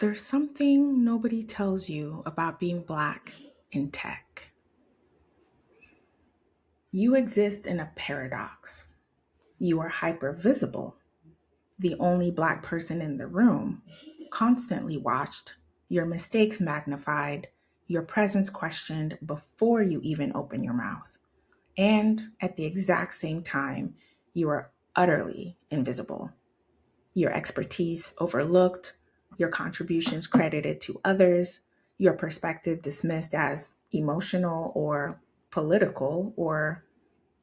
There's something nobody tells you about being Black in tech. You exist in a paradox. You are hyper visible, the only Black person in the room, constantly watched, your mistakes magnified, your presence questioned before you even open your mouth. And at the exact same time, you are utterly invisible. Your expertise overlooked, your contributions credited to others, your perspective dismissed as emotional or political or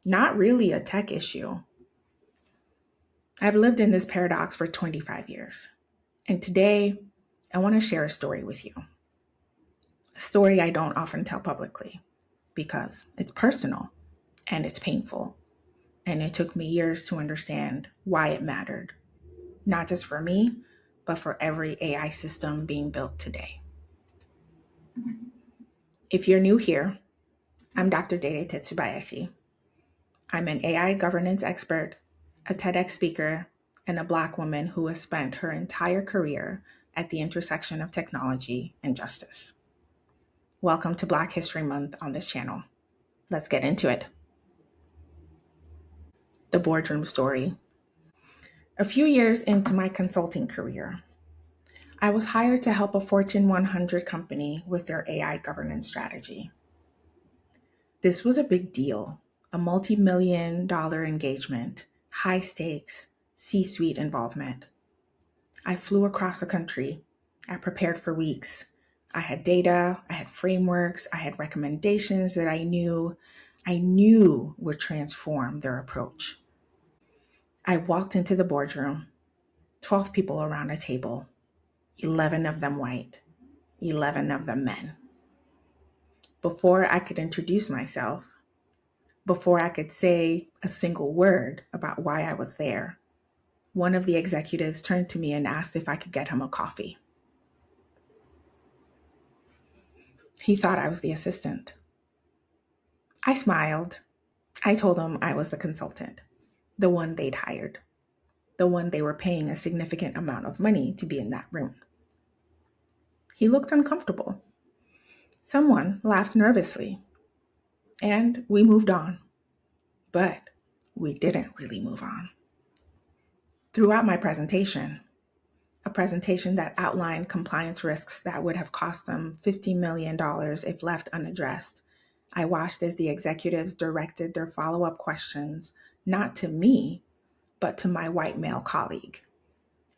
not really a tech issue. I've lived in this paradox for 25 years. And today, I want to share a story with you. A story I don't often tell publicly because it's personal and it's painful. And it took me years to understand why it mattered, not just for me, but for every AI system being built today. If you're new here, I'm Dr. Dede Tetsubayashi. I'm an AI governance expert, a TEDx speaker, and a Black woman who has spent her entire career at the intersection of technology and justice. Welcome to Black History Month on this channel. Let's get into it. The boardroom story. A few years into my consulting career, I was hired to help a Fortune 100 company with their AI governance strategy. This was a big deal, a multi-million dollar engagement, high stakes, C-suite involvement. I flew across the country. I prepared for weeks. I had data, I had frameworks, I had recommendations that I knew would transform their approach. I walked into the boardroom, 12 people around a table, 11 of them white, 11 of them men. Before I could introduce myself, before I could say a single word about why I was there, one of the executives turned to me and asked if I could get him a coffee. He thought I was the assistant. I smiled. I told him I was the consultant, the one they'd hired, the one they were paying a significant amount of money to be in that room. He looked uncomfortable. Someone laughed nervously, and we moved on. But we didn't really move on. Throughout my presentation, a presentation that outlined compliance risks that would have cost them $50 million if left unaddressed, I watched as the executives directed their follow-up questions not to me, but to my white male colleague,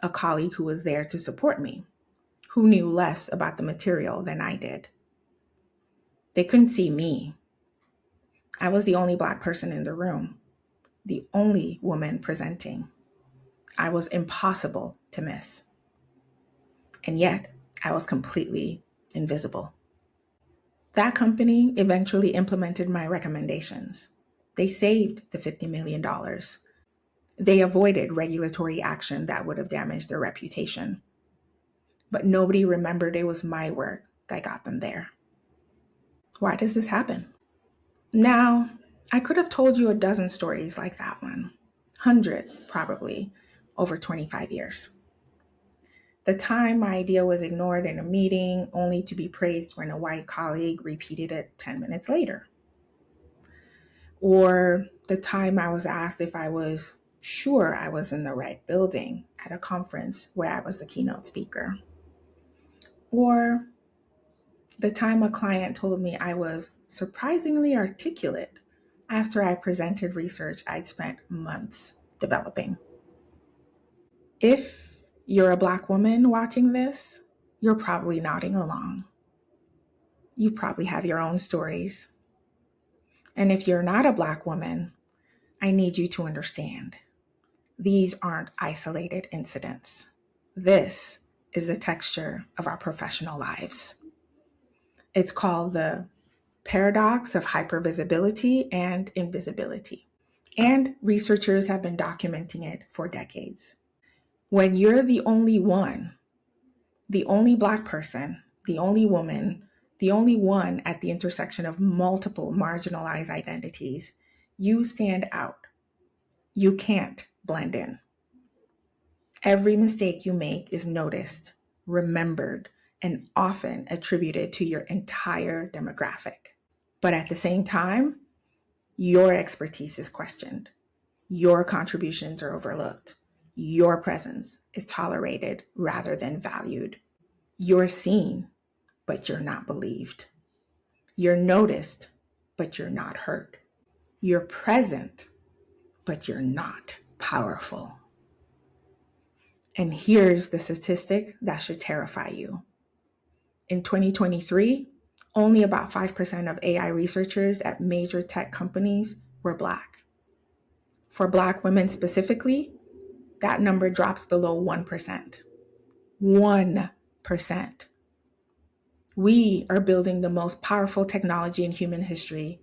a colleague who was there to support me, who knew less about the material than I did. They couldn't see me. I was the only Black person in the room, the only woman presenting. I was impossible to miss. And yet, I was completely invisible. That company eventually implemented my recommendations. They saved the $50 million. They avoided regulatory action that would have damaged their reputation. But nobody remembered it was my work that got them there. Why does this happen? Now, I could have told you a dozen stories like that one. Hundreds, probably, over 25 years. The time my idea was ignored in a meeting only to be praised when a white colleague repeated it 10 minutes later. Or the time I was asked if I was sure I was in the right building at a conference where I was the keynote speaker. Or the time a client told me I was surprisingly articulate after I presented research I'd spent months developing. If you're a Black woman watching this, you're probably nodding along. You probably have your own stories. And if you're not a Black woman, I need you to understand. These aren't isolated incidents. This is the texture of our professional lives. It's called the paradox of hypervisibility and invisibility. And researchers have been documenting it for decades. When you're the only one, the only Black person, the only woman, the only one at the intersection of multiple marginalized identities, you stand out. You can't blend in. Every mistake you make is noticed. remembered, and often attributed to your entire demographic. But at the same time, your expertise is questioned. Your contributions are overlooked. Your presence is tolerated rather than valued. You're seen, but you're not believed. You're noticed, but you're not heard. You're present, but you're not powerful. And here's the statistic that should terrify you. In 2023, only about 5% of AI researchers at major tech companies were Black. For Black women specifically, that number drops below 1%. 1%. We are building the most powerful technology in human history,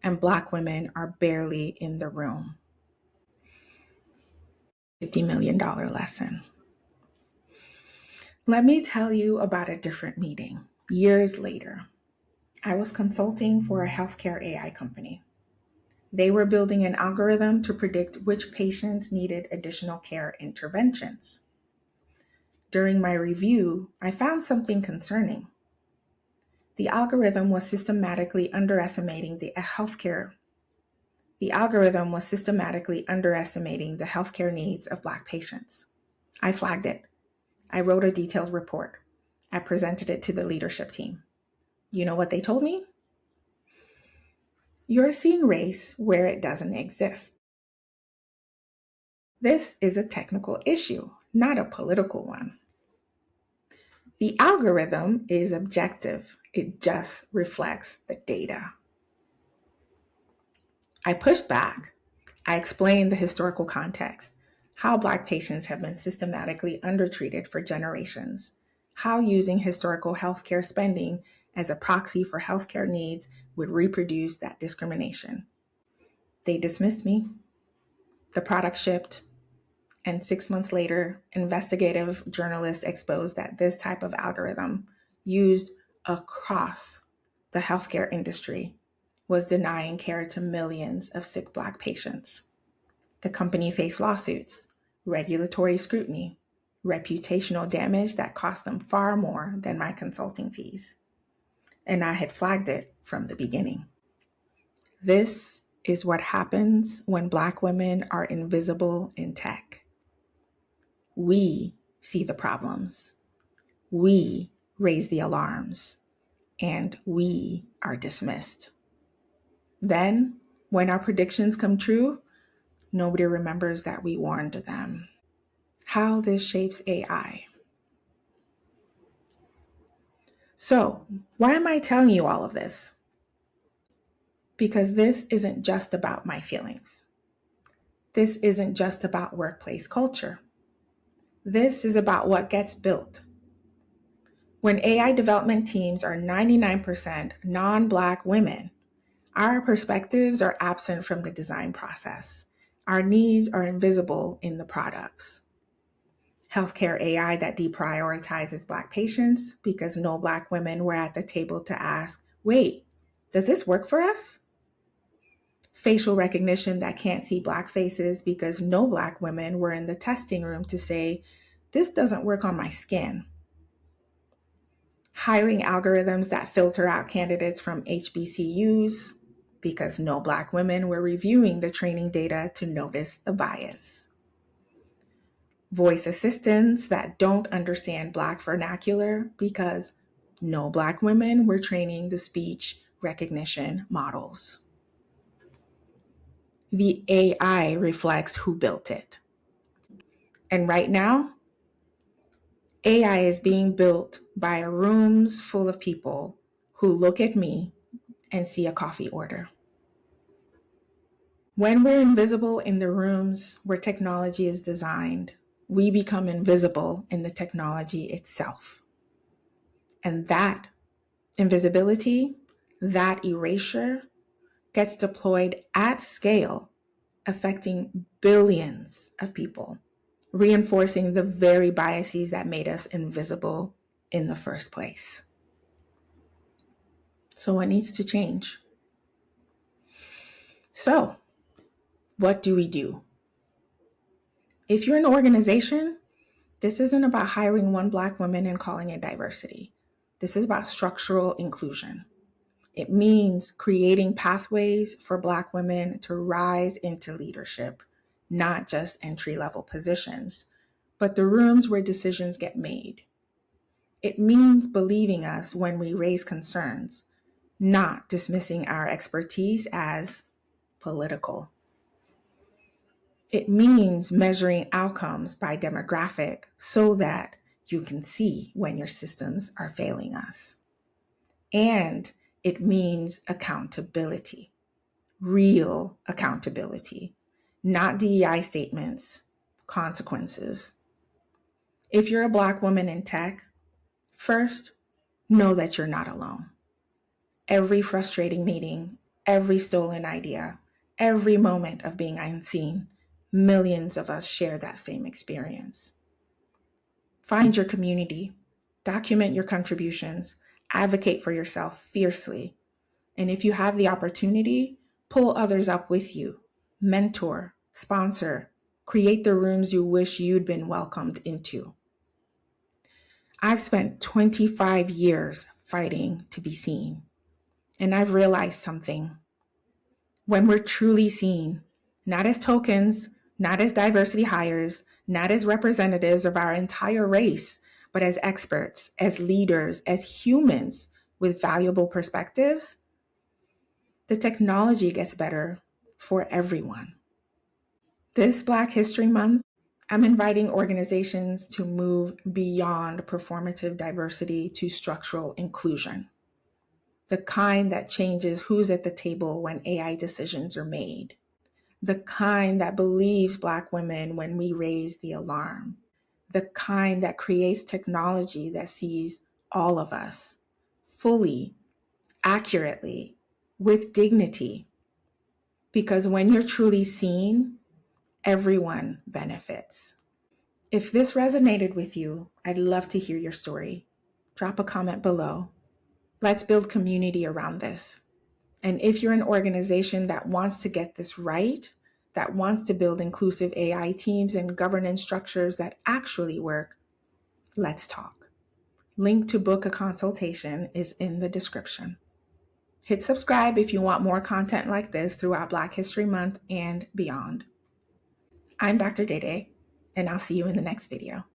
and Black women are barely in the room. $50 million lesson. Let me tell you about a different meeting. Years later, I was consulting for a healthcare AI company. They were building an algorithm to predict which patients needed additional care interventions. During my review, I found something concerning. The algorithm was systematically underestimating the healthcare needs of Black patients. I flagged it. I wrote a detailed report. I presented it to the leadership team. You know what they told me? You're seeing race where it doesn't exist. This is a technical issue, not a political one. The algorithm is objective. It just reflects the data. I pushed back. I explained the historical context, how Black patients have been systematically undertreated for generations, how using historical healthcare spending as a proxy for healthcare needs would reproduce that discrimination. They dismissed me. The product shipped, and 6 months later, investigative journalists exposed that this type of algorithm used across the healthcare industry was denying care to millions of sick Black patients. The company faced lawsuits, regulatory scrutiny, reputational damage that cost them far more than my consulting fees. And I had flagged it from the beginning. This is what happens when Black women are invisible in tech. We see the problems. We raise the alarms, and we are dismissed. Then, when our predictions come true, nobody remembers that we warned them. How this shapes AI. So, why am I telling you all of this? Because this isn't just about my feelings. This isn't just about workplace culture. This is about what gets built. When AI development teams are 99% non-Black women, our perspectives are absent from the design process. Our needs are invisible in the products. Healthcare AI that deprioritizes Black patients because no Black women were at the table to ask, wait, does this work for us? Facial recognition that can't see Black faces because no Black women were in the testing room to say, this doesn't work on my skin. Hiring algorithms that filter out candidates from HBCUs because no Black women were reviewing the training data to notice the bias. Voice assistants that don't understand Black vernacular because no Black women were training the speech recognition models. The AI reflects who built it. And right now, AI is being built by rooms full of people who look at me and see a coffee order. When we're invisible in the rooms where technology is designed, we become invisible in the technology itself. And that invisibility, that erasure, gets deployed at scale, affecting billions of people, reinforcing the very biases that made us invisible in the first place. So what needs to change? So, what do we do? If you're an organization, This isn't about hiring one Black woman and calling it diversity. This is about structural inclusion. It means creating pathways for Black women to rise into leadership, not just entry-level positions, but the rooms where decisions get made. It means believing us when we raise concerns, not dismissing our expertise as political. It means measuring outcomes by demographic so that you can see when your systems are failing us. And it means accountability, real accountability, not DEI statements, consequences. If you're a Black woman in tech, first, know that you're not alone. Every frustrating meeting, every stolen idea, every moment of being unseen, millions of us share that same experience. Find your community, document your contributions, advocate for yourself fiercely. And if you have the opportunity, pull others up with you, mentor, sponsor, create the rooms you wish you'd been welcomed into. I've spent 25 years fighting to be seen, and I've realized something. When we're truly seen, not as tokens, not as diversity hires, not as representatives of our entire race, but as experts, as leaders, as humans with valuable perspectives, the technology gets better for everyone. This Black History Month, I'm inviting organizations to move beyond performative diversity to structural inclusion, the kind that changes who's at the table when AI decisions are made, the kind that believes Black women when we raise the alarm, the kind that creates technology that sees all of us fully, accurately, with dignity. Because when you're truly seen, everyone benefits. If this resonated with you, I'd love to hear your story. Drop a comment below. Let's build community around this. And if you're an organization that wants to get this right, that wants to build inclusive AI teams and governance structures that actually work, let's talk. Link to book a consultation is in the description. Hit subscribe if you want more content like this throughout Black History Month and beyond. I'm Dr. Dede, and I'll see you in the next video.